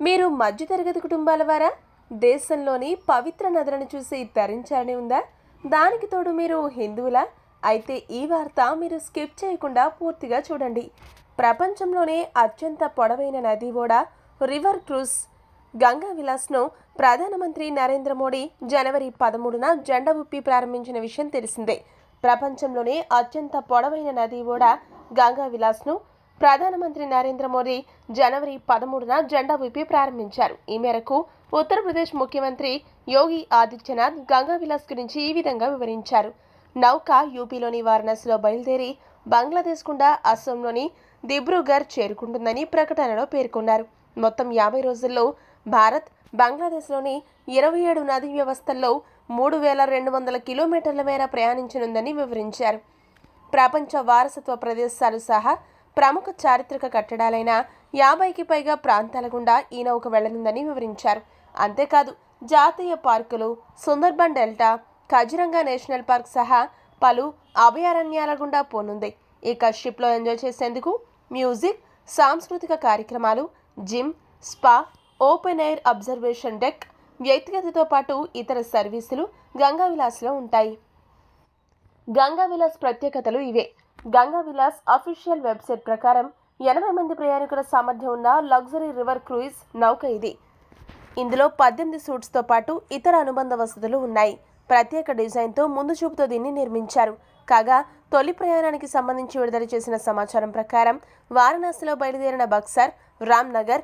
మీరు మధ్యతరగతి కుటుంబాల వారా? దేశంలోని పవిత్ర నదులను చూసి తరించాలని ఉందా? దానికి తోడు మీరు హిందువులా? అయితే ఈ వార్త మీరు స్కిప్ చేయకుండా పూర్తిగా చూడండి. ప్రపంచంలోనే అత్యంత పొడవైన నది ఓడ రివర్ క్రూజ్ గంగా విలాస్ను ప్రధానమంత్రి నరేంద్ర మోడీ జనవరి 13న జెండా ఊపి ప్రారంభించిన విషయం తెలిసిందే. ప్రపంచంలోనే అత్యంత పొడవైన నది ఓడ గంగా విలాస్ను ప్రధానమంత్రి నరేంద్ర మోడీ జనవరి 13న జెండా ఊపి ప్రారంభించారు. ఈ మేరకు ఉత్తరప్రదేశ్ ముఖ్యమంత్రి యోగి ఆదిత్యనాథ్ గంగా విలాస్ గురించి ఈ విధంగా వివరించారు. నౌక యూపీలోని వారణాసిలో బయలుదేరి బంగ్లాదేశ్ గుండా అస్సాంలోని దిబ్రూగఢ్ చేరుకుంటుందని ప్రకటనలో పేర్కొన్నారు. మొత్తం 50 రోజుల్లో భారత్ బంగ్లాదేశ్లోని 27 నదీ వ్యవస్థల్లో 3200 కిలోమీటర్ల మేర ప్రయాణించనుందని వివరించారు. ప్రపంచ వారసత్వ ప్రదేశాలు సహా ప్రముఖ చారిత్రక కట్టడాలైన 50కి పైగా ప్రాంతాల గుండా ఈ నౌక వెళ్లనుందని వివరించారు. అంతేకాదు జాతీయ పార్కులు, Sundarban delta, Kaziranga national park సహా పలు అభయారణ్యాల గుండా పోనుంది. ఇక షిప్లో ఎంజాయ్ చేసేందుకు మ్యూజిక్, సాంస్కృతిక కార్యక్రమాలు, gym, spa, open air observation deck, వ్యక్తిగతతో పాటు ఇతర సర్వీసులు గంగా విలాస్లో ఉంటాయి. గంగా విలాస్ ప్రత్యేకతలు ఇవే. గంగా విలాస్ అఫీషియల్ వెబ్సైట్ ప్రకారం 80 మంది ప్రయాణికుల సామర్థ్యం ఉన్న లగ్జరీ రివర్ క్రూయిజ్ నౌక ఇది. ఇందులో 18 సూట్స్తో పాటు ఇతర అనుబంధ వసతులు ఉన్నాయి. ప్రత్యేక డిజైన్తో ముందు చూపుతో దీన్ని నిర్మించారు. కాగా తొలి ప్రయాణానికి సంబంధించి విడుదల చేసిన సమాచారం ప్రకారం వారణాసిలో బయలుదేరిన బక్సర్, రామ్నగర్,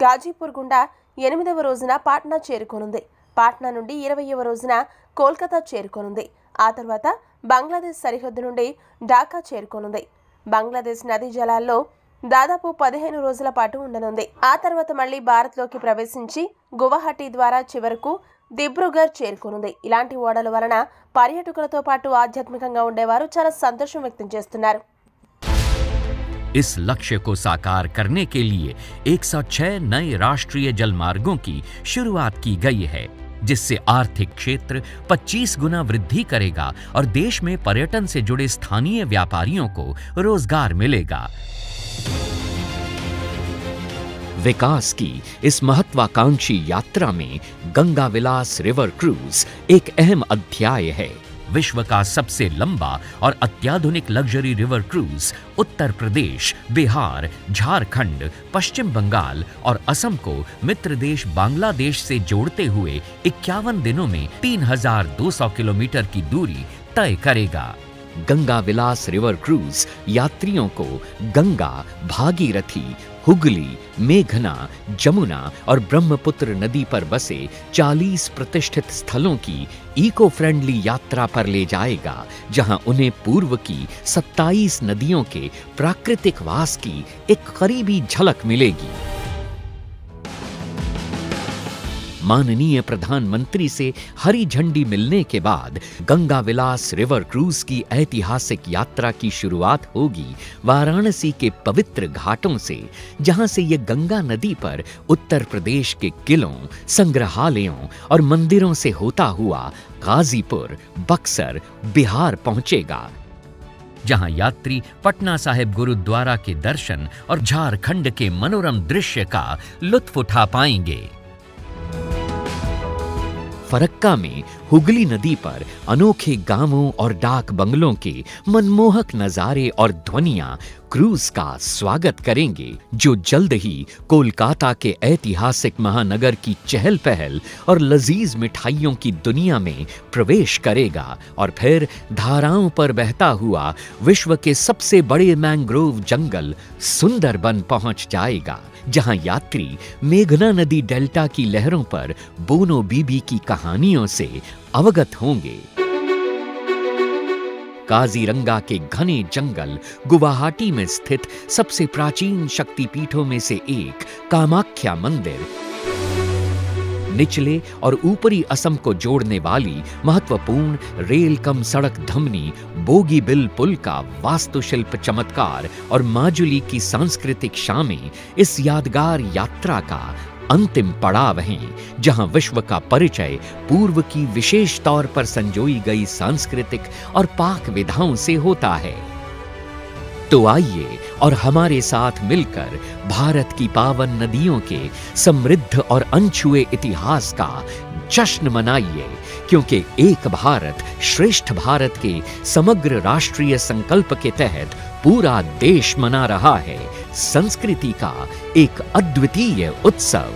గాజీపూర్ గుండా 8వ రోజున పాట్నా చేరుకోనుంది. పాట్నా నుండి 20వ రోజున కోల్కతా చేరుకోనుంది. ఆ తర్వాత బంగ్లాదేశ్ సరిహద్దు నుండి ఢాకా చేరుకోనుంది. బంగ్లాదేశ్ నదీ జలాల్లో దాదాపు 15 రోజుల పాటు ఉండనుంది. ఆ తర్వాత మళ్లీ భారత్లోకి ప్రవేశించి గువాహటి ద్వారా చివరకు దిబ్రూగఢ్ చేరుకోనుంది. ఇలాంటి ఓడల వలన పర్యాటకులతో పాటు ఆధ్యాత్మికంగా ఉండేవారు చాలా సంతోషం వ్యక్తం చేస్తున్నారు. इस लक्ष्य को साकार करने के लिए 106 नए राष्ट्रीय जलमार्गों की शुरुआत की गई है, जिससे आर्थिक क्षेत्र 25 गुना वृद्धि करेगा और देश में पर्यटन से जुड़े स्थानीय व्यापारियों को रोजगार मिलेगा। विकास की इस महत्वाकांक्षी यात्रा में गंगा विलास रिवर क्रूज एक अहम अध्याय है। विश्व का सबसे लंबा और अत्याधुनिक luxury river cruise Uttar Pradesh, Bihar, Jharkhand, पश्चिम बंगाल और असम को मित्र देश बांग्लादेश से जोड़ते हुए 51 दिनों में 3200 किलोमीटर की दूरी तय करेगा। गंगा विलास रिवर क्रूज यात्रियों को गंगा, भागीरथी, हुगली, मेघना, जमुना और ब्रह्मपुत्र नदी पर बसे 40 प्रतिष्ठित स्थलों की इको फ्रेंडली यात्रा पर ले जाएगा, जहां उन्हें पूर्व की 27 नदियों के प्राकृतिक वास की एक करीबी झलक मिलेगी। माननीय प्रधानमंत्री से हरी झंडी मिलने के बाद गंगा विलास रिवर क्रूज की ऐतिहासिक यात्रा की शुरुआत होगी वाराणसी के पवित्र घाटों से, जहां से ये गंगा नदी पर उत्तर प्रदेश के किलों, संग्रहालयों और मंदिरों से होता हुआ गाजीपुर, बक्सर, बिहार पहुंचेगा, जहां यात्री पटना साहिब गुरुद्वारा के दर्शन और झारखंड के मनोरम दृश्य का लुत्फ उठा पाएंगे। फरक्का में हुगली नदी पर अनोखे गांवों और डाक बंगलों के मनमोहक नजारे और ध्वनियां क्रूज का स्वागत करेंगे, जो जल्द ही कोलकाता के ऐतिहासिक महानगर की चहल पहल और लजीज मिठाइयों की दुनिया में प्रवेश करेगा और फिर धाराओं पर बहता हुआ विश्व के सबसे बड़े मैंग्रोव जंगल सुंदरबन पहुंच जाएगा, जहां यात्री मेघना नदी डेल्टा की लहरों पर बोनो बीबी की कहानियों से अवगत होंगे। काजीरंगा के घने जंगल गुवाहाटी में स्थित सबसे प्राचीन शक्तिपीठों में से एक कामाख्या मंदिर, निचले और ऊपरी असम को जोड़ने वाली महत्वपूर्ण रेल कम सड़क धमनी बोगीबिल पुल का वास्तुशिल्प चमत्कार और माजुली की सांस्कृतिक शामें इस यादगार यात्रा का अंतिम पड़ाव हैं, जहां विश्व का परिचय पूर्व की विशेष तौर पर संजोई गई सांस्कृतिक और पाक विधाओं से होता है। तो आइए और हमारे साथ मिलकर भारत की पावन नदियों के समृद्ध और अनछुए इतिहास का जश्न मनाइए, क्योंकि एक भारत श्रेष्ठ भारत के समग्र राष्ट्रीय संकल्प के तहत पूरा देश मना रहा है संस्कृति का एक अद्वितीय उत्सव।